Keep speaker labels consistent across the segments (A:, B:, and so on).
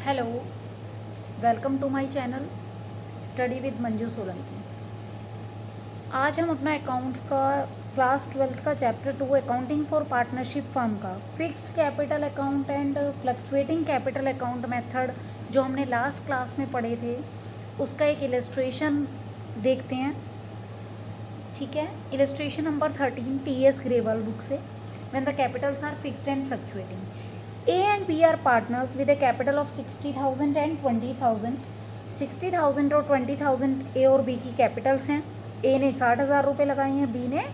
A: Hello, welcome to my channel study with Manju Solanki. आज हम अपना अकाउंट्स का क्लास 12th का chapter 2 accounting for partnership firm का fixed capital account and fluctuating capital account method जो हमने लास्ट क्लास में पढ़े थे उसका एक इलस्ट्रेशन देखते हैं। ठीक है, illustration number 13 T S. Grewal book से। When the capitals are fixed and fluctuating, A and B are partners with a capital of 60,000 and 20,000। 60,000 और 20,000 A और B की कैपिटल्स हैं। A ने 60,000 रुपये लगाए हैं, B ने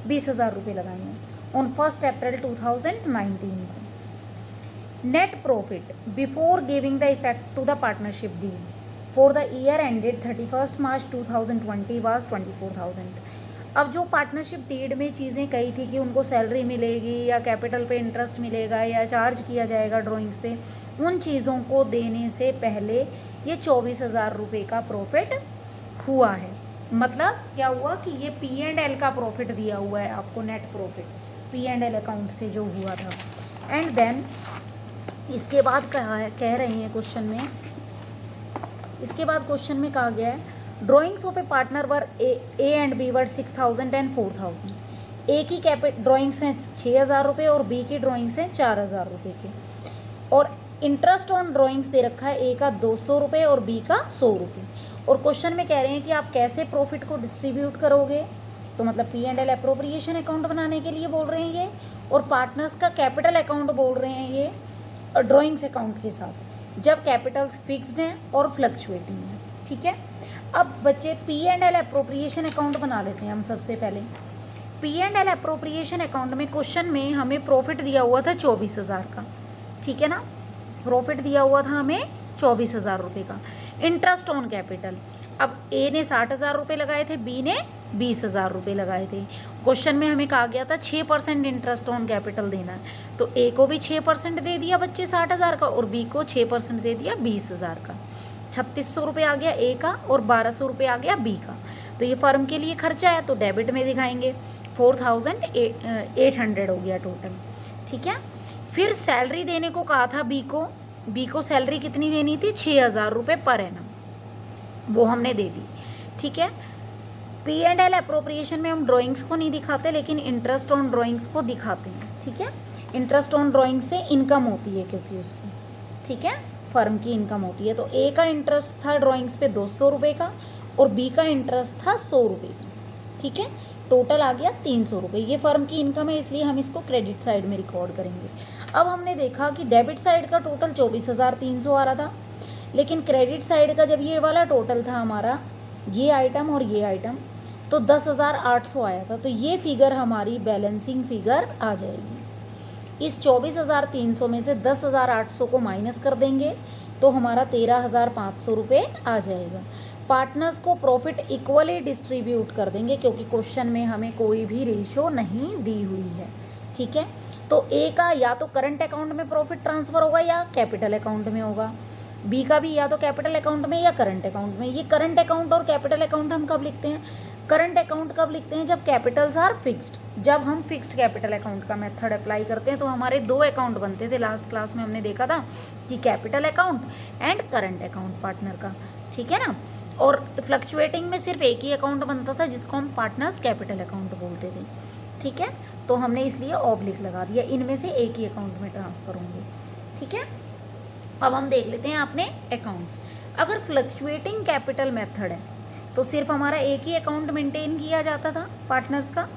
A: 20,000 रुपये लगाए हैं ऑन 1 अप्रैल 2019 को। Net profit before giving the effect to the partnership deed for the year ended 31 March 2020 was 24,000। अब जो पार्टनरशिप डीड में चीज़ें कही थी कि उनको सैलरी मिलेगी या कैपिटल पे इंटरेस्ट मिलेगा या चार्ज किया जाएगा ड्राइंग्स पे, उन चीज़ों को देने से पहले ये 24,000 रुपये का प्रॉफिट हुआ है। मतलब क्या हुआ कि ये P&L का प्रॉफिट दिया हुआ है आपको, नेट प्रॉफिट P&L अकाउंट से जो हुआ था। एंड देन इसके बाद कह रही हैं क्वेश्चन में, इसके बाद क्वेश्चन में कहा गया है drawings of a partner were A and B were 6,000 and 4,000। A की ड्राइंग्स हैं 6,000 रुपये और बी की ड्राइंग्स हैं 4,000 रुपये के, और इंटरेस्ट ऑन ड्राइंग्स दे रखा है ए का 200 रुपये और बी का 100 रुपये। और क्वेश्चन में कह रहे हैं कि आप कैसे प्रॉफिट को डिस्ट्रीब्यूट करोगे, तो मतलब P&L अप्रोप्रिएशन अकाउंट बनाने के लिए बोल रहे हैं ये, और पार्टनर्स का कैपिटल अकाउंट बोल रहे हैं ये ड्राइंग्स अकाउंट के साथ, जब कैपिटल्स फिक्स्ड हैं और फ्लक्चुएटिंग हैं। ठीक है, अब बच्चे P&L अप्रोप्रिएशन अकाउंट बना लेते हैं हम सबसे पहले। P&L अप्रोप्रिएशन अकाउंट में क्वेश्चन में हमें प्रॉफिट दिया हुआ था 24,000 का। ठीक है ना, प्रॉफिट दिया हुआ था हमें 24,000 रुपये का। इंटरेस्ट ऑन कैपिटल, अब ए ने 60,000 रुपये लगाए थे, बी ने 20,000 रुपये लगाए थे। क्वेश्चन में हमें कहा गया था 6% इंटरेस्ट ऑन कैपिटल देना है, तो ए को भी 6% दे दिया बच्चे 60,000 का और बी को 6% दे दिया 20,000 का। 3,600 रुपये आ गया ए का और 1,200 रुपये आ गया बी का। तो ये फर्म के लिए खर्चा है तो डेबिट में दिखाएंगे, 4,800 हो गया टोटल। ठीक है, फिर सैलरी देने को कहा था बी को सैलरी कितनी देनी थी, 6,000 रुपये पर एनम, वो हमने दे दी। ठीक है, P&L अप्रोप्रिएशन में हम ड्राइंग्स को नहीं दिखाते लेकिन इंटरेस्ट ऑन ड्राइंग्स को दिखाते हैं। ठीक है, इंटरेस्ट ऑन ड्राइंग से इनकम होती है क्योंकि उसकी, ठीक है, फर्म की इनकम होती है। तो ए का इंटरेस्ट था ड्राइंग्स पे 200 रुपये का और बी का इंटरेस्ट था 100 रुपये का। ठीक है, टोटल आ गया 300 रुपये। ये फर्म की इनकम है इसलिए हम इसको क्रेडिट साइड में रिकॉर्ड करेंगे। अब हमने देखा कि डेबिट साइड का टोटल 24,300 आ रहा था, लेकिन क्रेडिट साइड का जब ये वाला टोटल था हमारा, ये आइटम और ये आइटम, तो 10,800 आया था। तो ये फिगर हमारी बैलेंसिंग फिगर आ जाएगी। इस 24,300 में से 10,800 को माइनस कर देंगे तो हमारा 13,500 रुपये आ जाएगा। पार्टनर्स को प्रॉफिट इक्वली डिस्ट्रीब्यूट कर देंगे क्योंकि क्वेश्चन में हमें कोई भी रेशो नहीं दी हुई है। ठीक है, तो ए का या तो करंट अकाउंट में प्रॉफिट ट्रांसफ़र होगा या कैपिटल अकाउंट में होगा, बी का भी या तो कैपिटल अकाउंट में या करंट अकाउंट में। ये करंट अकाउंट और कैपिटल अकाउंट हम कब लिखते हैं, करंट अकाउंट कब लिखते हैं, जब कैपिटल्स आर फिक्स्ड। जब हम फिक्स्ड कैपिटल अकाउंट का मेथड अप्लाई करते हैं तो हमारे 2 अकाउंट बनते थे। लास्ट क्लास में हमने देखा था कि capital account and current account partner का। ठीक है ना, और फ्लक्चुएटिंग में सिर्फ एक ही अकाउंट बनता था जिसको हम पार्टनर्स कैपिटल अकाउंट बोलते थे। ठीक है, तो हमने इसलिए ऑब्लिक लगा दिया, इनमें से एक ही अकाउंट में ट्रांसफ़र होंगे। ठीक है, अब हम देख लेते हैं अपने अकाउंट्स। अगर फ्लक्चुएटिंग कैपिटल मेथड है तो सिर्फ हमारा एक ही अकाउंट मेंटेन किया जाता था पार्टनर्स का,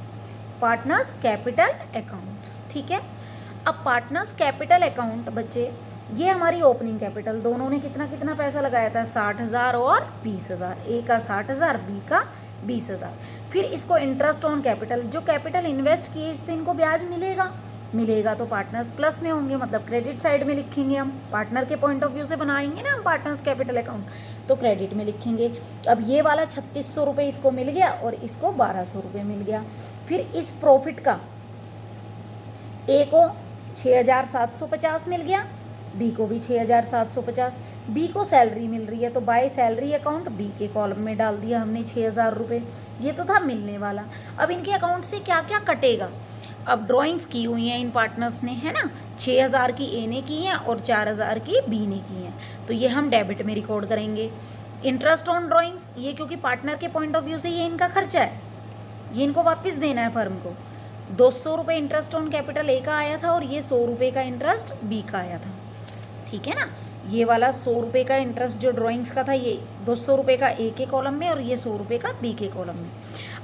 A: पार्टनर्स कैपिटल अकाउंट। ठीक है, अब पार्टनर्स कैपिटल अकाउंट बच्चे, ये हमारी ओपनिंग कैपिटल, दोनों ने कितना कितना पैसा लगाया था, 60,000 और 20,000, ए का 60,000 बी का 20,000। फिर इसको इंटरेस्ट ऑन कैपिटल, जो कैपिटल इन्वेस्ट किए इस पर इनको ब्याज मिलेगा तो पार्टनर्स प्लस में होंगे, मतलब क्रेडिट साइड में लिखेंगे हम। पार्टनर के पॉइंट ऑफ व्यू से बनाएंगे ना हम पार्टनर्स कैपिटल अकाउंट, तो क्रेडिट में लिखेंगे। अब ये वाला 3,600 रुपये इसको मिल गया और इसको 1,200 रुपये मिल गया। फिर इस प्रॉफिट का ए को 6,750 मिल गया, बी को भी 6,750। बी को सैलरी मिल रही है तो बाय सैलरी अकाउंट बी के कॉलम में डाल दिया हमने 6,000 रुपये। ये तो था मिलने वाला। अब इनके अकाउंट से क्या क्या कटेगा, अब ड्राइंग्स की हुई हैं इन पार्टनर्स ने, है ना, 6,000 की ए ने की हैं और 4,000 की बी ने की हैं, तो ये हम डेबिट में रिकॉर्ड करेंगे। इंटरेस्ट ऑन ड्राइंग्स, ये क्योंकि पार्टनर के पॉइंट ऑफ व्यू से ये इनका खर्चा है, ये इनको वापस देना है फर्म को। 200 रुपये इंटरेस्ट ऑन कैपिटल ए का आया था और ये 100 रुपये का इंटरेस्ट बी का आया था, ठीक है ना। ये वाला 100 रुपये का इंटरेस्ट जो ड्राइंग्स का था ये 200 रुपये का ए के कॉलम में और ये 100 रुपये का बी के कॉलम में।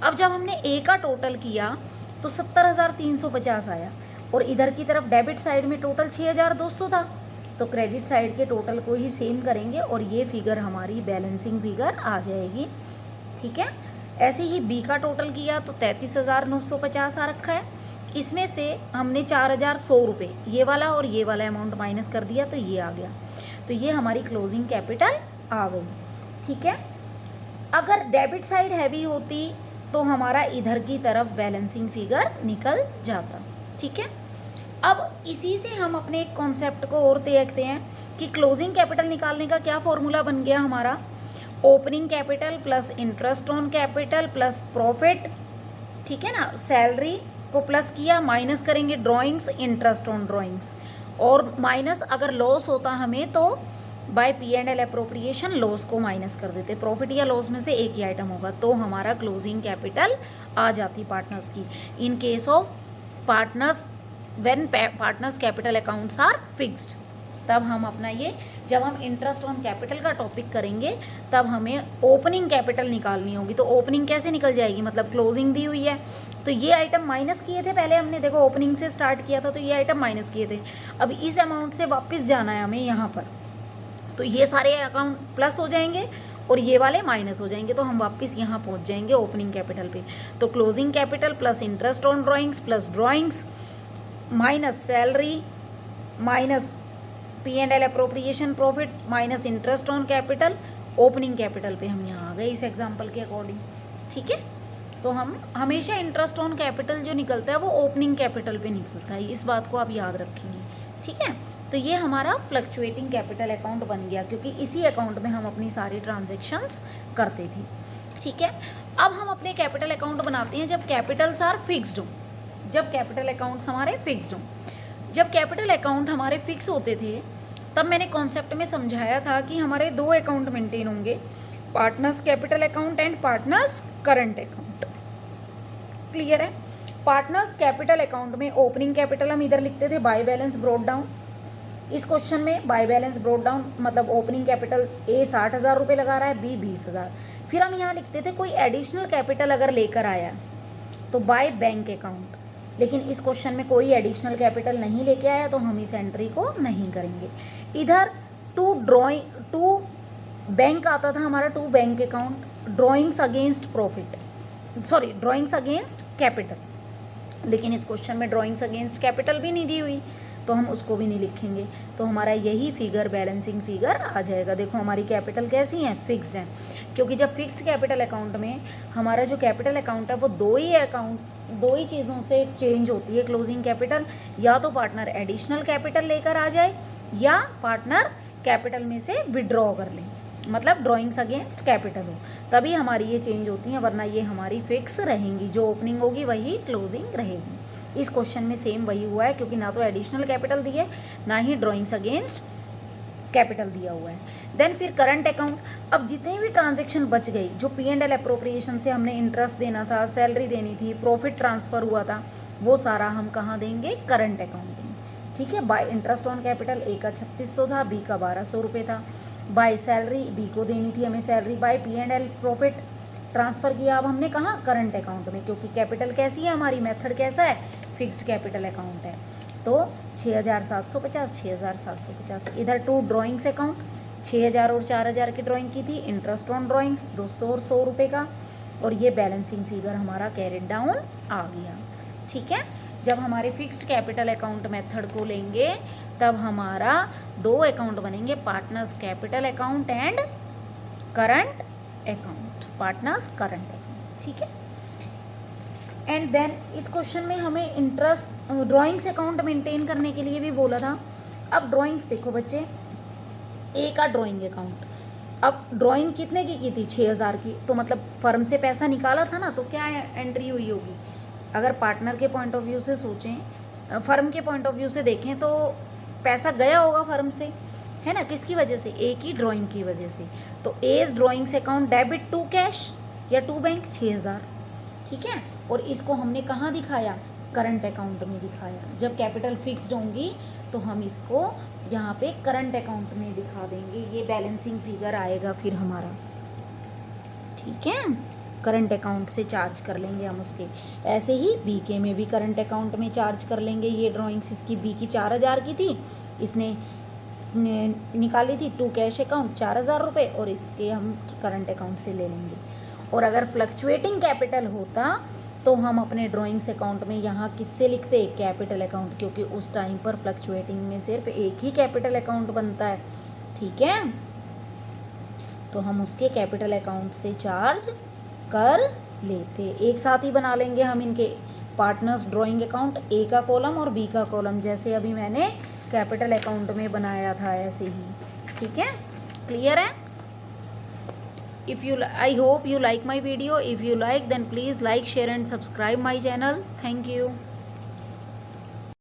A: अब जब हमने ए का टोटल किया तो 70,350 आया और इधर की तरफ डेबिट साइड में टोटल 6,200 था, तो क्रेडिट साइड के टोटल को ही सेम करेंगे और ये फिगर हमारी बैलेंसिंग फिगर आ जाएगी, ठीक है। ऐसे ही बी का टोटल किया तो 33,950 आ रखा है, इसमें से हमने 4,100 रुपये ये वाला और ये वाला अमाउंट माइनस कर दिया तो ये आ गया, तो ये हमारी क्लोजिंग कैपिटल आ गई, ठीक है। अगर डेबिट साइड हैवी होती तो हमारा इधर की तरफ बैलेंसिंग फिगर निकल जाता, ठीक है। अब इसी से हम अपने एक कॉन्सेप्ट को और देखते हैं कि क्लोजिंग कैपिटल निकालने का क्या फॉर्मूला बन गया हमारा, opening capital plus interest on capital plus profit, ठीक है ना। सैलरी को प्लस किया, माइनस करेंगे ड्राइंग्स, इंटरेस्ट ऑन ड्राइंग्स, और माइनस अगर लॉस होता हमें तो बाय P&L अप्रोप्रिएशन लॉस को माइनस कर देते, प्रॉफिट या लॉस में से एक ही आइटम होगा, तो हमारा क्लोजिंग कैपिटल आ जाती पार्टनर्स की। In case of partners, when partners capital accounts are fixed, तब हम अपना ये, जब हम इंटरेस्ट ऑन कैपिटल का टॉपिक करेंगे तब हमें ओपनिंग कैपिटल निकालनी होगी। तो ओपनिंग कैसे निकल जाएगी, मतलब क्लोजिंग दी हुई है तो ये आइटम माइनस किए थे पहले हमने, देखो ओपनिंग से स्टार्ट किया था तो ये आइटम माइनस किए थे, अब इस अमाउंट से वापस जाना है हमें यहाँ पर, तो ये सारे अकाउंट प्लस हो जाएंगे और ये वाले माइनस हो जाएंगे, तो हम वापस यहाँ पहुँच जाएंगे ओपनिंग कैपिटल पे। तो closing capital plus interest on drawings plus drawings minus salary minus P&L appropriation profit minus interest on capital, opening capital पे हम यहाँ आ गए इस एग्जांपल के अकॉर्डिंग, ठीक है। तो हम हमेशा इंटरेस्ट ऑन कैपिटल जो निकलता है वो ओपनिंग कैपिटल पे निकलता है, इस बात को आप याद रखेंगे, ठीक है। तो ये हमारा फ्लक्चुएटिंग कैपिटल अकाउंट बन गया क्योंकि इसी अकाउंट में हम अपनी सारी ट्रांजेक्शन्स करते थे, ठीक है। अब हम अपने कैपिटल अकाउंट बनाते हैं जब कैपिटल्स आर फिक्स्ड हो, जब कैपिटल अकाउंट्स हमारे फिक्स्ड हों। जब कैपिटल अकाउंट हमारे फिक्स होते थे तब मैंने कॉन्सेप्ट में समझाया था कि हमारे दो अकाउंट मेंटेन होंगे, partners capital account and partners current account, clear है। पार्टनर्स कैपिटल अकाउंट में ओपनिंग कैपिटल हम इधर लिखते थे बाय बैलेंस ब्रॉट डाउन, इस क्वेश्चन में बाय बैलेंस ब्रॉट डाउन मतलब ओपनिंग कैपिटल ए 60,000 रुपये लगा रहा है, बी 20,000, फिर हम यहाँ लिखते थे कोई एडिशनल कैपिटल अगर लेकर आया तो बाय बैंक अकाउंट, लेकिन इस क्वेश्चन में कोई एडिशनल कैपिटल नहीं लेके आया तो हम इस एंट्री को नहीं करेंगे। इधर टू बैंक आता था हमारा, to bank account, drawings against profit, sorry drawings against capital, लेकिन इस क्वेश्चन में ड्रॉइंग्स अगेंस्ट कैपिटल भी नहीं दी हुई तो हम उसको भी नहीं लिखेंगे, तो हमारा यही फिगर बैलेंसिंग फिगर आ जाएगा। देखो हमारी कैपिटल कैसी हैं, फिक्स्ड हैं, क्योंकि जब फिक्स्ड कैपिटल अकाउंट में हमारा जो कैपिटल अकाउंट है वो दो ही चीज़ों से चेंज होती है क्लोजिंग कैपिटल, या तो पार्टनर एडिशनल कैपिटल लेकर आ जाए या पार्टनर कैपिटल में से विड्रॉ कर ले, मतलब ड्रॉइंग्स अगेंस्ट कैपिटल हो, तभी हमारी ये चेंज होती हैं, वरना ये हमारी फिक्स रहेंगी, जो ओपनिंग होगी वही क्लोजिंग रहेगी। इस क्वेश्चन में सेम वही हुआ है क्योंकि ना तो एडिशनल कैपिटल दिया है ना ही ड्रॉइंग्स अगेंस्ट कैपिटल दिया हुआ है। देन फिर करंट अकाउंट, अब जितने भी ट्रांजेक्शन बच गई जो P&L अप्रोप्रिएशन से हमने इंटरेस्ट देना था, सैलरी देनी थी, प्रॉफिट ट्रांसफ़र हुआ था, वो सारा हम कहाँ देंगे, करंट अकाउंट में, ठीक है। Bye interest on capital A का 3600 था, बी का 1200 रुपये था, बाय सैलरी बी को देनी थी हमें salary, bye P&L profit transfer किया अब हमने कहाँ, करंट अकाउंट में, क्योंकि कैपिटल कैसी है हमारी, मेथड कैसा है, फिक्स्ड कैपिटल अकाउंट है, तो 6,750 इधर टू ड्रॉइंग्स अकाउंट 6,000 और 4,000 की ड्राइंग की थी, इंटरेस्ट ऑन ड्राइंग्स 200 और 100 रुपये का, और ये बैलेंसिंग फिगर हमारा कैरिड डाउन आ गया, ठीक है। जब हमारे फिक्स्ड कैपिटल अकाउंट मेथड को लेंगे तब हमारा दो अकाउंट बनेंगे, partners capital account and current account, partners current account, ठीक है। एंड देन इस क्वेश्चन में हमें इंटरेस्ट ड्राइंग्स अकाउंट मेंटेन करने के लिए भी बोला था। अब ड्राइंग्स देखो बच्चे, ए का ड्राइंग अकाउंट, अब ड्राइंग कितने की थी, 6,000 की, तो मतलब फर्म से पैसा निकाला था ना, तो क्या एंट्री हुई होगी, अगर पार्टनर के पॉइंट ऑफ व्यू से सोचें, फर्म के पॉइंट ऑफ व्यू से देखें तो पैसा गया होगा फर्म से, है ना, किसकी वजह से, ए की ड्राइंग की वजह से। तो as drawings account debit to cash या टू बैंक 6000, ठीक है। और इसको हमने कहाँ दिखाया, करंट अकाउंट में दिखाया। जब कैपिटल फिक्स्ड होंगी तो हम इसको यहाँ पे करंट अकाउंट में दिखा देंगे, ये बैलेंसिंग फिगर आएगा फिर हमारा, ठीक है। करंट अकाउंट से चार्ज कर लेंगे हम उसके। ऐसे ही बी के में भी करंट अकाउंट में चार्ज कर लेंगे। ये ड्राइंग्स इसकी बी की 4000 की थी, इसने निकाली थी टू कैश अकाउंट 4000 रुपये, और इसके हम करंट अकाउंट से ले लेंगे। और अगर फ्लक्चुएटिंग कैपिटल होता तो हम अपने ड्राइंग्स अकाउंट में यहाँ किससे लिखते, कैपिटल अकाउंट, क्योंकि उस टाइम पर फ्लक्चुएटिंग में सिर्फ एक ही कैपिटल अकाउंट बनता है, ठीक है। तो हम उसके कैपिटल अकाउंट से चार्ज कर लेते, एक साथ ही बना लेंगे हम इनके पार्टनर्स ड्राइंग अकाउंट, ए का कॉलम और बी का कॉलम, जैसे अभी मैंने कैपिटल अकाउंट में बनाया था ऐसे ही, ठीक है। क्लियर है? If you, I hope you like my video. If you like, then please like, share and subscribe my channel. Thank you.